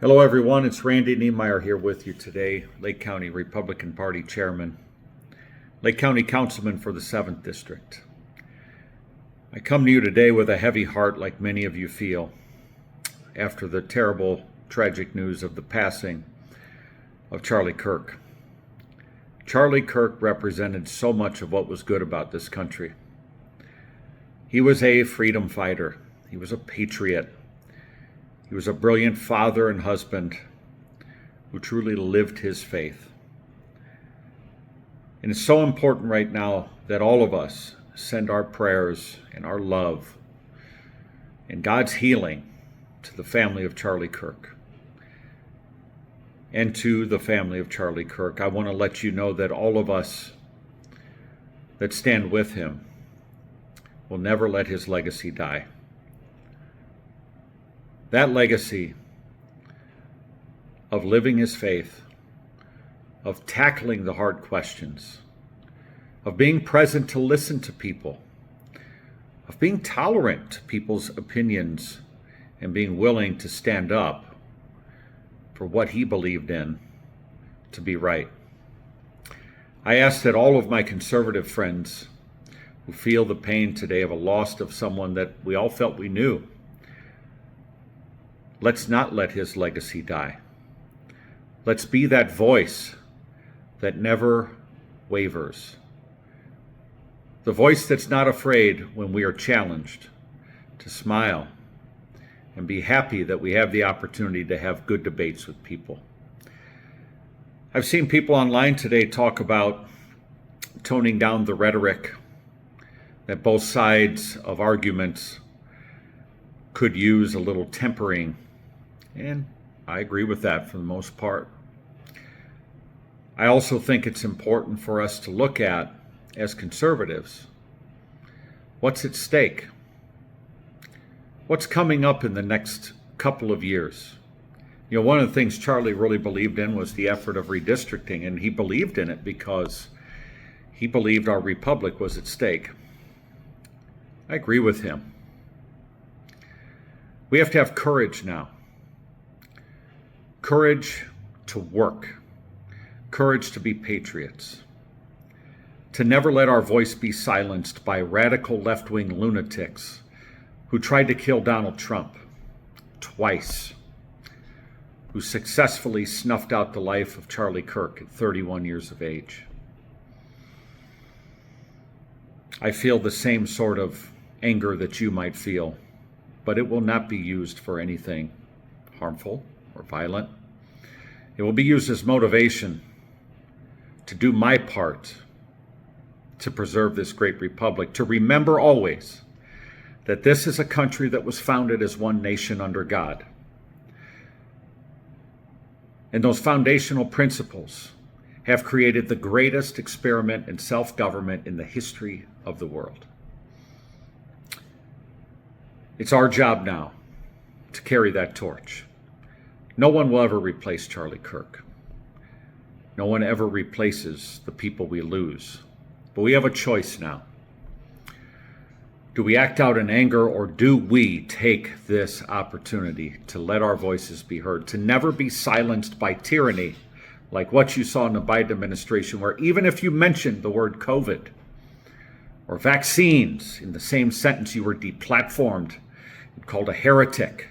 Hello, everyone. It's Randy Niemeyer here with you today, Lake County Republican Party Chairman, Lake County Councilman for the 7th District. I come to you today with a heavy heart, like many of you feel, after the terrible, tragic news of the passing of Charlie Kirk. Charlie Kirk represented so much of what was good about this country. He was a freedom fighter. He was a patriot. He was a brilliant father and husband who truly lived his faith. And it's so important right now that all of us send our prayers and our love and God's healing to the family of Charlie Kirk. And to the family of Charlie Kirk, I want to let you know that all of us that stand with him will never let his legacy die. That legacy of living his faith, of tackling the hard questions, of being present to listen to people, of being tolerant to people's opinions, and being willing to stand up for what he believed in to be right. I ask that all of my conservative friends who feel the pain today of a loss of someone that we all felt we knew, let's not let his legacy die. Let's be that voice that never wavers. The voice that's not afraid when we are challenged to smile and be happy that we have the opportunity to have good debates with people. I've seen people online today talk about toning down the rhetoric, that both sides of arguments could use a little tempering. And I agree with that for the most part. I also think it's important for us to look at, as conservatives, what's at stake? What's coming up in the next couple of years? You know, one of the things Charlie really believed in was the effort of redistricting, and he believed in it because he believed our republic was at stake. I agree with him. We have to have courage now. Courage to work, courage to be patriots, to never let our voice be silenced by radical left-wing lunatics who tried to kill Donald Trump twice, who successfully snuffed out the life of Charlie Kirk at 31 years of age. I feel the same sort of anger that you might feel, but it will not be used for anything harmful or violent. It will be used as motivation to do my part to preserve this great republic, to remember always that this is a country that was founded as one nation under God. And those foundational principles have created the greatest experiment in self-government in the history of the world. It's our job now to carry that torch. No one will ever replace Charlie Kirk. No one ever replaces the people we lose. But we have a choice now. Do we act out in anger, or do we take this opportunity to let our voices be heard, to never be silenced by tyranny, like what you saw in the Biden administration, where even if you mentioned the word COVID or vaccines in the same sentence, you were deplatformed and called a heretic.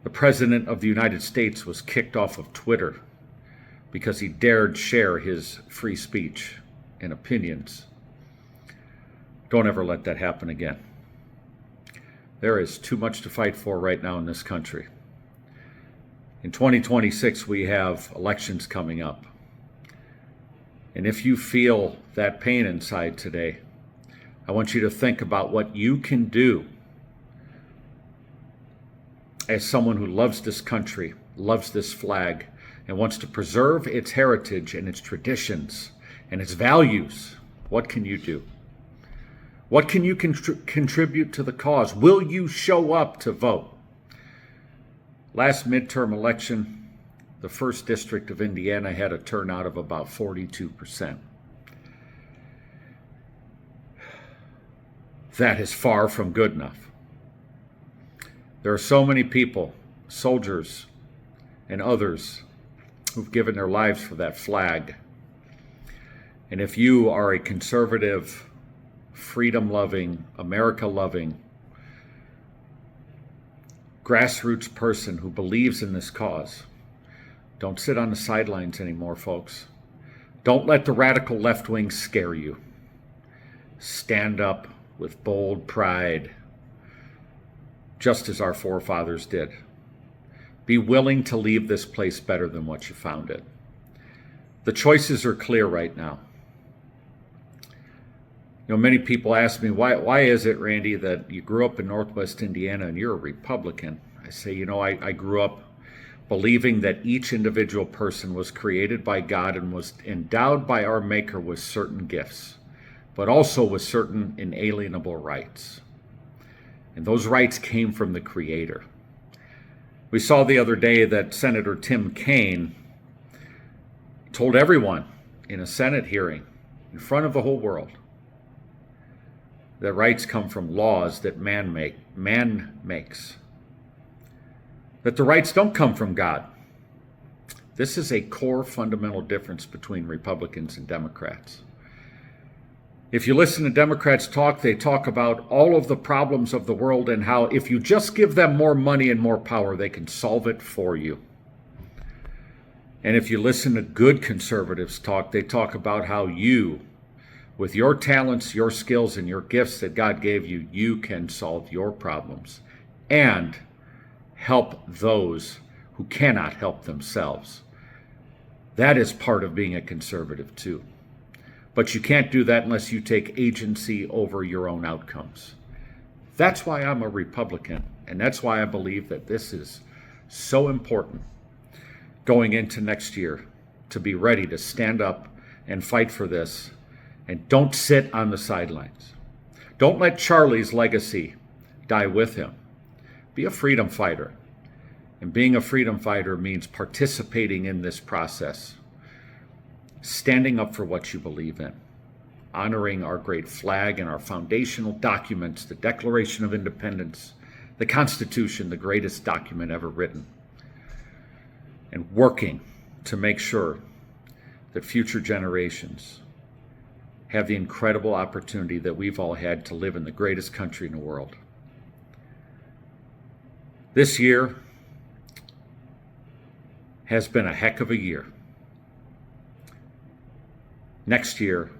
The President of the United States was kicked off of Twitter because he dared share his free speech and opinions. Don't ever let that happen again. There is too much to fight for right now in this country. In 2026, we have elections coming up. And if you feel that pain inside today, I want you to think about what you can do as someone who loves this country, loves this flag, and wants to preserve its heritage and its traditions and its values. What can you do? What can you contribute to the cause? Will you show up to vote? Last midterm election, the 1st District of Indiana had a turnout of about 42%. That is far from good enough. There are so many people soldiers and others who've given their lives for that flag. And if you are a conservative, freedom-loving, America-loving, grassroots person who believes in this cause, don't sit on the sidelines anymore, folks. Don't let the radical left wing scare you. Stand up with bold pride, just as our forefathers did. Be willing to leave this place better than what you found it. The choices are clear right now. You know, many people ask me, why is it, Randy, that you grew up in Northwest Indiana and you're a Republican? I say, you know, I grew up believing that each individual person was created by God and was endowed by our Maker with certain gifts, but also with certain inalienable rights. And those rights came from the Creator. We saw the other day that Senator Tim Kaine told everyone in a Senate hearing in front of the whole world that rights come from laws that man makes. That the rights don't come from God. This is a core fundamental difference between Republicans and Democrats. If you listen to Democrats talk, they talk about all of the problems of the world and how if you just give them more money and more power, they can solve it for you. And if you listen to good conservatives talk, they talk about how you, with your talents, your skills, and your gifts that God gave you, you can solve your problems and help those who cannot help themselves. That is part of being a conservative too. But you can't do that unless you take agency over your own outcomes. That's why I'm a Republican, and that's why I believe that this is so important going into next year, to be ready to stand up and fight for this. And don't sit on the sidelines. Don't let Charlie's legacy die with him. Be a freedom fighter. And being a freedom fighter means participating in this process, standing up for what you believe in, honoring our great flag and our foundational documents, the Declaration of Independence, the Constitution, the greatest document ever written, and working to make sure that future generations have the incredible opportunity that we've all had to live in the greatest country in the world. This year has been a heck of a year. Next year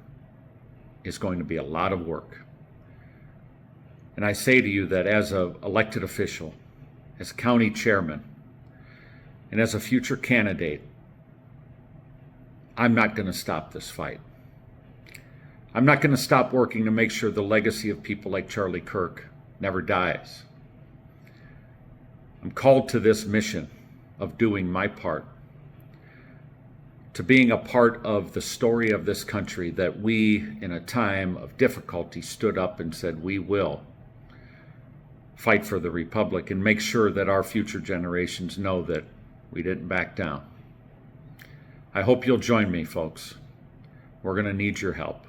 is going to be a lot of work. And I say to you that as an elected official, as county chairman, and as a future candidate, I'm not going to stop this fight. I'm not going to stop working to make sure the legacy of people like Charlie Kirk never dies. I'm called to this mission of doing my part, to being a part of the story of this country that we, in a time of difficulty, stood up and said, we will fight for the Republic and make sure that our future generations know that we didn't back down. I hope you'll join me, folks. We're going to need your help.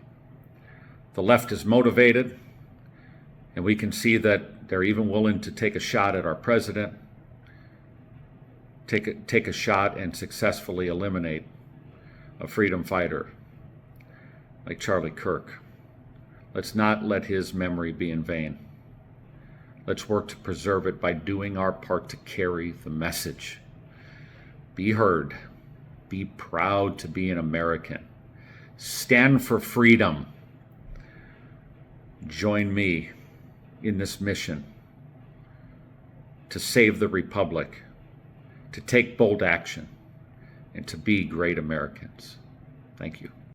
The left is motivated, and we can see that they're even willing to take a shot at our president, take a shot and successfully eliminate a freedom fighter like Charlie Kirk. Let's not let his memory be in vain. Let's work to preserve it by doing our part to carry the message. Be heard. Be proud to be an American. Stand for freedom. Join me in this mission to save the Republic, to take bold action, and to be great Americans. Thank you.